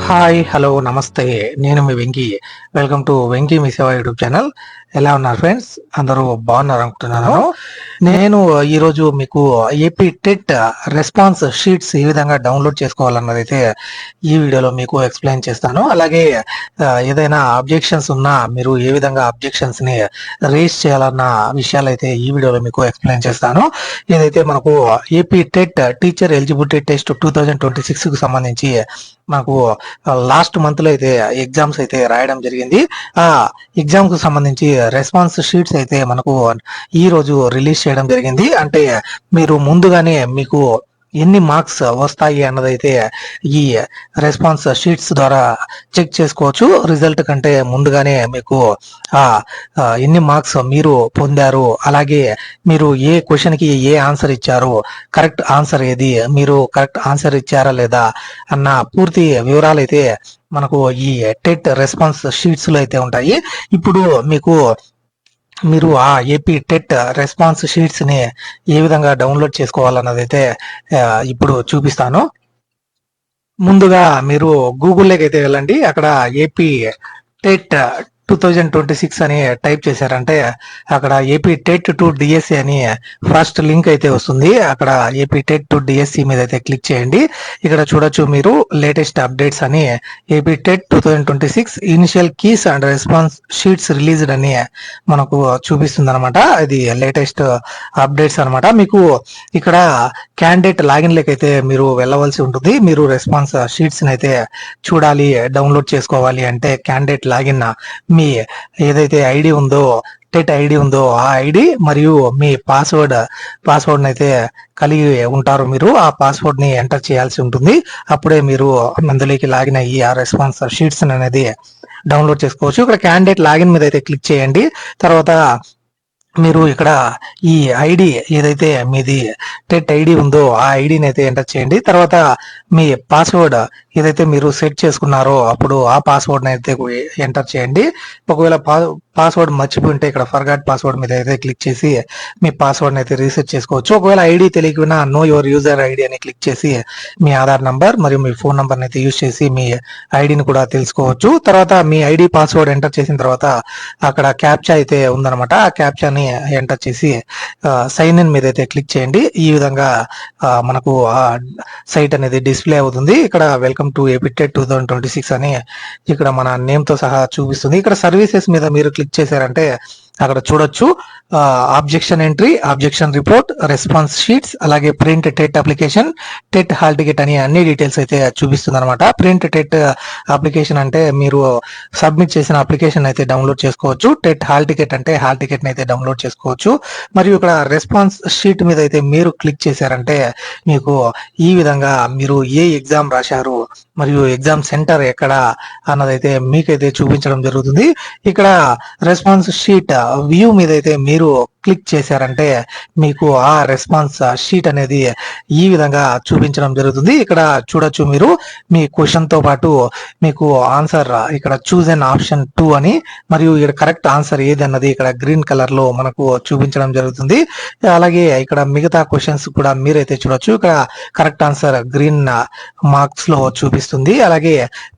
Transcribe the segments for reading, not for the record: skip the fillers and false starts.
Hi hello నమస్తే, నేను మీ Venky. Welcome to Venky మీ సేవ యూట్యూబ్ ఛానల్. ఎలా ఉన్నారు ఫ్రెండ్స్? అందరూ బాగున్నారు అనుకుంటున్నాను. నేను ఈరోజు మీకు ఏపీ టెట్ రెస్పాన్స్ షీట్స్ ఏ విధంగా డౌన్లోడ్ చేసుకోవాలన్నది అయితే ఈ వీడియోలో మీకు ఎక్స్ప్లెయిన్ చేస్తాను. అలాగే ఏదైనా అబ్జెక్షన్స్ ఉన్నా మీరు ఏ విధంగా అబ్జెక్షన్స్ ని రేస్ చేయాలన్న విషయాలు అయితే ఈ వీడియోలో మీకు ఎక్స్ప్లెయిన్ చేస్తాను. ఏదైతే మనకు AP TET teacher eligibility test 2026 కు సంబంధించి మనకు లాస్ట్ మంత్ లో అయితే ఎగ్జామ్స్ అయితే రాయడం జరిగింది. ఆ ఎగ్జామ్ కు సంబంధించి రెస్పాన్స్ షీట్స్ అయితే మనకు ఈ రోజు రిలీజ్ చేయడం జరిగింది. అంటే మీరు ముందుగానే మీకు ఎన్ని మార్క్స్ వస్తాయి అన్నదైతే ఈ రెస్పాన్స్ షీట్స్ ద్వారా చెక్ చేసుకోవచ్చు. రిజల్ట్ కంటే ముందుగానే మీకు ఆ ఎన్ని మార్క్స్ మీరు పొందారు, అలాగే మీరు ఏ క్వశ్చన్ కి ఏ ఆన్సర్ ఇచ్చారు, కరెక్ట్ ఆన్సర్ ఏది, మీరు కరెక్ట్ ఆన్సర్ ఇచ్చారా లేదా అన్న పూర్తి వివరాలు అయితే మనకు ఈ టెట్ రెస్పాన్స్ షీట్స్ లో అయితే ఉంటాయి. ఇప్పుడు మీరు ఆ ఏపీ టెట్ రెస్పాన్స్ షీట్స్ ని ఏ విధంగా డౌన్లోడ్ చేసుకోవాలన్నది అయితే ఇప్పుడు చూపిస్తాను. ముందుగా మీరు గూగుల్లోకి అయితే వెళ్ళండి. అక్కడ ఏపీ టెట్ 2026 అని టైప్ చేశారంటే అక్కడ ఏపీ టెట్ టు డిఎస్సి అని ఫస్ట్ లింక్ అయితే వస్తుంది. అక్కడ ఏపీ టెట్ టు డిఎస్సి మీద అయితే క్లిక్ చేయండి. ఇక్కడ చూడొచ్చు మీరు లేటెస్ట్ అప్డేట్స్ అని AP TET 2026 initial keys and response sheets released అని మనకు చూపిస్తుంది అనమాట. ఇది లేటెస్ట్ అప్డేట్స్ అనమాట. మీకు ఇక్కడ క్యాండిడేట్ లాగిన్ లెక్క అయితే మీరు వెళ్ళవలసి ఉంటుంది. మీరు రెస్పాన్స్ షీట్స్ అయితే చూడాలి, డౌన్లోడ్ చేసుకోవాలి అంటే క్యాండిడేట్ లాగిన్ మీ ఏదైతే ఐడి ఉందో, టెట్ ఐడి ఉందో ఆ ఐడి మరియు మీ పాస్వర్డ్ అయితే కలిగి ఉంటారు. మీరు ఆ పాస్వర్డ్ ని ఎంటర్ చేయాల్సి ఉంటుంది. అప్పుడే మీరు అందులోకి లాగిన్ అయ్యి ఆ రెస్పాన్స్ షీట్స్ అనేది డౌన్లోడ్ చేసుకోవచ్చు. ఇక్కడ క్యాండిడేట్ లాగిన్ మీద అయితే క్లిక్ చేయండి. తర్వాత మీరు ఇక్కడ ఈ ఐడి ఏదైతే మీది టెట్ ఐడి ఉందో ఆ ఐడిని అయితే ఎంటర్ చేయండి. తర్వాత మీ పాస్వర్డ్ ఏదైతే మీరు సెట్ చేసుకున్నారో అప్పుడు ఆ పాస్వర్డ్ అయితే ఎంటర్ చేయండి. ఒకవేళ పాస్వర్డ్ మర్చిపోయింటే ఇక్కడ ఫర్గాట్ పాస్వర్డ్ మీద అయితే క్లిక్ చేసి మీ పాస్వర్డ్ అయితే రీసెట్ చేసుకోవచ్చు. ఒకవేళ ఐడి తెలియకపోయినా నో యువర్ యూజర్ ఐడి అని క్లిక్ చేసి మీ ఆధార్ నంబర్ మరియు మీ ఫోన్ నంబర్ అయితే యూజ్ చేసి మీ ఐడిని కూడా తెలుసుకోవచ్చు. తర్వాత మీ ఐడి పాస్వర్డ్ ఎంటర్ చేసిన తర్వాత అక్కడ క్యాప్చా అయితే ఉందన్నమాట. ఆ క్యాప్చాని ఎంటర్ చేసి సైన్ ఇన్ మీద అయితే క్లిక్ చేయండి. ఈ విధంగా మనకు సైట్ అనేది డిస్ప్లే అవుతుంది. ఇక్కడ వెల్కమ్ టు ఏపీ టెట్ 2026 అని ఇక్కడ మన నేమ్ తో సహా చూపిస్తుంది. ఇక్కడ సర్వీసెస్ మీద మీరు క్లిక్ చేశారంటే అక్కడ చూడొచ్చు objection entry, objection report, response sheets, అలాగే print TET application, TET hall ticket అని అన్ని డీటెయిల్స్ అయితే చూపిస్తుంది అనమాట. ప్రింట్ టెట్ అప్లికేషన్ అంటే మీరు సబ్మిట్ చేసిన అప్లికేషన్ అయితే డౌన్లోడ్ చేసుకోవచ్చు. టెట్ హాల్ టికెట్ అంటే హాల్ టికెట్ అయితే డౌన్లోడ్ చేసుకోవచ్చు. మరియు ఇక్కడ రెస్పాన్స్ షీట్ మీద అయితే మీరు క్లిక్ చేశారంటే మీకు ఈ విధంగా మీరు ఏ ఎగ్జామ్ రాశారు మరియు ఎగ్జామ్ సెంటర్ ఎక్కడ అన్నదైతే మీకైతే చూపించడం జరుగుతుంది. ఇక్కడ రెస్పాన్స్ షీట్ వ్యూ మీద అయితే మీరు క్లిక్ చేశారంటే మీకు ఆ రెస్పాన్స్ షీట్ అనేది ఈ విధంగా చూపించడం జరుగుతుంది. ఇక్కడ చూడొచ్చు మీరు మీ క్వశ్చన్ తో పాటు మీకు ఆన్సర్ ఇక్కడ చూజ్ అన్ ఆప్షన్ 2 అని మరియు ఇక్కడ కరెక్ట్ ఆన్సర్ ఏది అన్నది ఇక్కడ గ్రీన్ కలర్ లో మనకు చూపించడం జరుగుతుంది. అలాగే ఇక్కడ మిగతా క్వశ్చన్స్ కూడా మీరైతే చూడొచ్చు. ఇక్కడ కరెక్ట్ ఆన్సర్ గ్రీన్ మార్క్స్ లో చూపిస్తుంది. అలాగే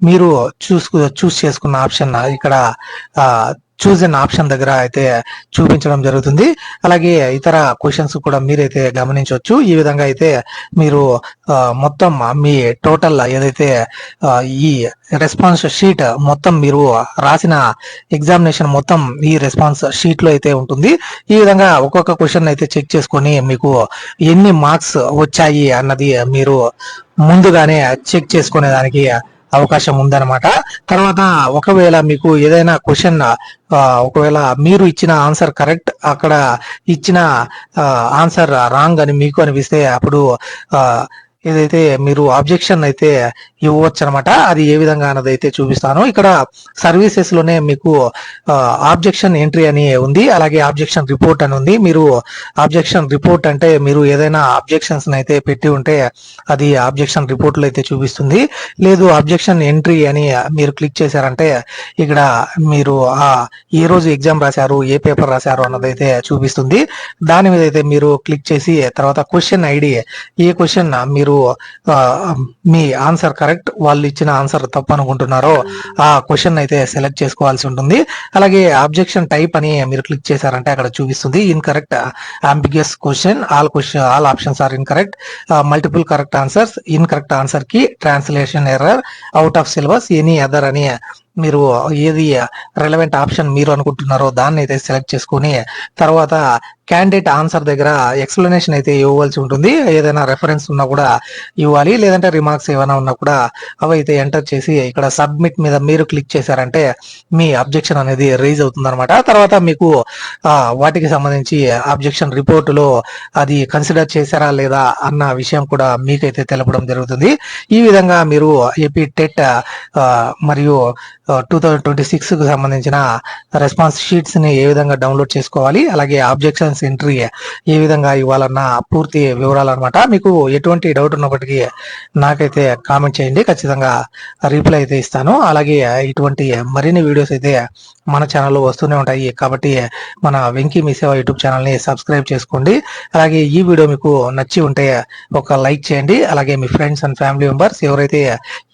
మీరు చూస్ చేసుకున్న ఆప్షన్ ఇక్కడ చూజ్ అన్ ఆప్షన్ దగ్గర అయితే చూపించడం జరుగుతుంది. అలాగే ఇతర క్వశ్చన్స్ కూడా మీరైతే గమనించవచ్చు. ఈ విధంగా అయితే మీరు మొత్తం మీ టోటల్ ఏదైతే ఈ రెస్పాన్స్ షీట్ మొత్తం మీరు రాసిన ఎగ్జామినేషన్ మొత్తం ఈ రెస్పాన్స్ షీట్ లో అయితే ఉంటుంది. ఈ విధంగా ఒక్కొక్క క్వశ్చన్ అయితే చెక్ చేసుకొని మీకు ఎన్ని మార్క్స్ వచ్చాయి అన్నది మీరు ముందుగానే చెక్ చేసుకునే దానికి అవకాశం ఉందన్నమాట. తర్వాత ఒకవేళ మీకు ఏదైనా క్వశ్చన్ ఒకవేళ మీరు ఇచ్చిన ఆన్సర్ కరెక్ట్, అక్కడ ఇచ్చిన ఆన్సర్ రాంగ్ అని మీకు అనిపిస్తే అప్పుడు ఏదైతే మీరు ఆబ్జెక్షన్ అయితే ఇవ్వచ్చు అనమాట. అది ఏ విధంగా అన్నది అయితే చూపిస్తాను. ఇక్కడ సర్వీసెస్ లోనే మీకు ఆబ్జెక్షన్ ఎంట్రీ అని ఉంది, అలాగే ఆబ్జెక్షన్ రిపోర్ట్ అని ఉంది. మీరు ఆబ్జెక్షన్ రిపోర్ట్ అంటే మీరు ఏదైనా ఆబ్జెక్షన్స్ అయితే పెట్టి ఉంటే అది ఆబ్జెక్షన్ రిపోర్ట్ లో అయితే చూపిస్తుంది. లేదు ఆబ్జెక్షన్ ఎంట్రీ అని మీరు క్లిక్ చేశారంటే ఇక్కడ మీరు ఏ రోజు ఎగ్జామ్ రాశారు, ఏ పేపర్ రాశారు అన్నదైతే చూపిస్తుంది. దాని మీద అయితే మీరు క్లిక్ చేసి తర్వాత క్వశ్చన్ ఐడి, ఏ క్వశ్చన్ మీరు మీ ఆన్సర్ కరెక్ట్ కరెక్ట్, వాళ్ళు ఇచ్చిన ఆన్సర్ తప్పు అనుకుంటున్నారో ఆ క్వశ్చన్ అయితే సెలెక్ట్ చేసుకోవాల్సి ఉంటుంది. అలాగే ఆబ్జెక్షన్ టైప్ అని మీరు క్లిక్ చేశారంటే అక్కడ చూపిస్తుంది incorrect ambiguous question, all options are incorrect, multiple correct answers, incorrect answer కి translation error, out of syllabus, any other అని మీరు ఏది రెలవెంట్ ఆప్షన్ మీరు అనుకుంటున్నారో దాన్ని అయితే సెలెక్ట్ చేసుకుని తర్వాత క్యాండిడేట్ ఆన్సర్ దగ్గర ఎక్స్ప్లెనేషన్ అయితే ఇవ్వవలసి ఉంటుంది. ఏదైనా రెఫరెన్స్ ఉన్నా కూడా ఇవ్వాలి, లేదంటే రిమార్క్స్ ఏమైనా ఉన్నా కూడా అవి అయితే ఎంటర్ చేసి ఇక్కడ సబ్మిట్ మీద మీరు క్లిక్ చేశారంటే మీ అబ్జెక్షన్ అనేది రైజ్ అవుతుంది అనమాట. తర్వాత మీకు వాటికి సంబంధించి అబ్జెక్షన్ రిపోర్టులో అది కన్సిడర్ చేశారా లేదా అన్న విషయం కూడా మీకైతే తెలపడం జరుగుతుంది. ఈ విధంగా మీరు ఏపీ టెట్ మరియు 2026 కు సంబంధించిన రెస్పాన్స్ షీట్స్ ని ఏ విధంగా డౌన్లోడ్ చేసుకోవాలి, అలాగే ఆబ్జెక్షన్స్ ఎంట్రీ ఏ విధంగా ఇవ్వాలన్న పూర్తి వివరాలు అనమాట. మీకు ఎటువంటి డౌట్ ఉన్నప్పటికీ నాకైతే కామెంట్ చేయండి, ఖచ్చితంగా రిప్లై అయితే ఇస్తాను. అలాగే ఇటువంటి మరిన్ని వీడియోస్ అయితే మన ఛానల్లో వస్తూనే ఉంటాయి, కాబట్టి మన వెంకీ మీ సేవ యూట్యూబ్ ఛానల్ని సబ్స్క్రైబ్ చేసుకోండి. అలాగే ఈ వీడియో మీకు నచ్చి ఉంటే ఒక లైక్ చేయండి. అలాగే మీ ఫ్రెండ్స్ అండ్ ఫ్యామిలీ మెంబర్స్ ఎవరైతే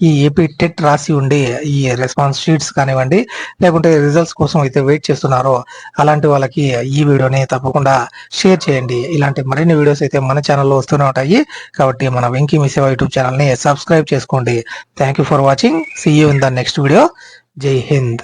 ఈ ఏపీ టెట్ రాసి ఉండి ఈ రెస్పాన్స్ షీట్స్ కానివ్వండి లేకుంటే రిజల్ట్స్ కోసం అయితే వెయిట్ చేస్తున్నారో అలాంటి వాళ్ళకి ఈ వీడియోని తప్పకుండా షేర్ చేయండి. ఇలాంటి మరిన్ని వీడియోస్ అయితే మన ఛానల్లో వస్తూనే ఉంటాయి, కాబట్టి మన వెంకీ మీ సేవ యూట్యూబ్ ఛానల్ని సబ్స్క్రైబ్ చేసుకోండి. Thank you for watching. See you in the next video. Jai Hind.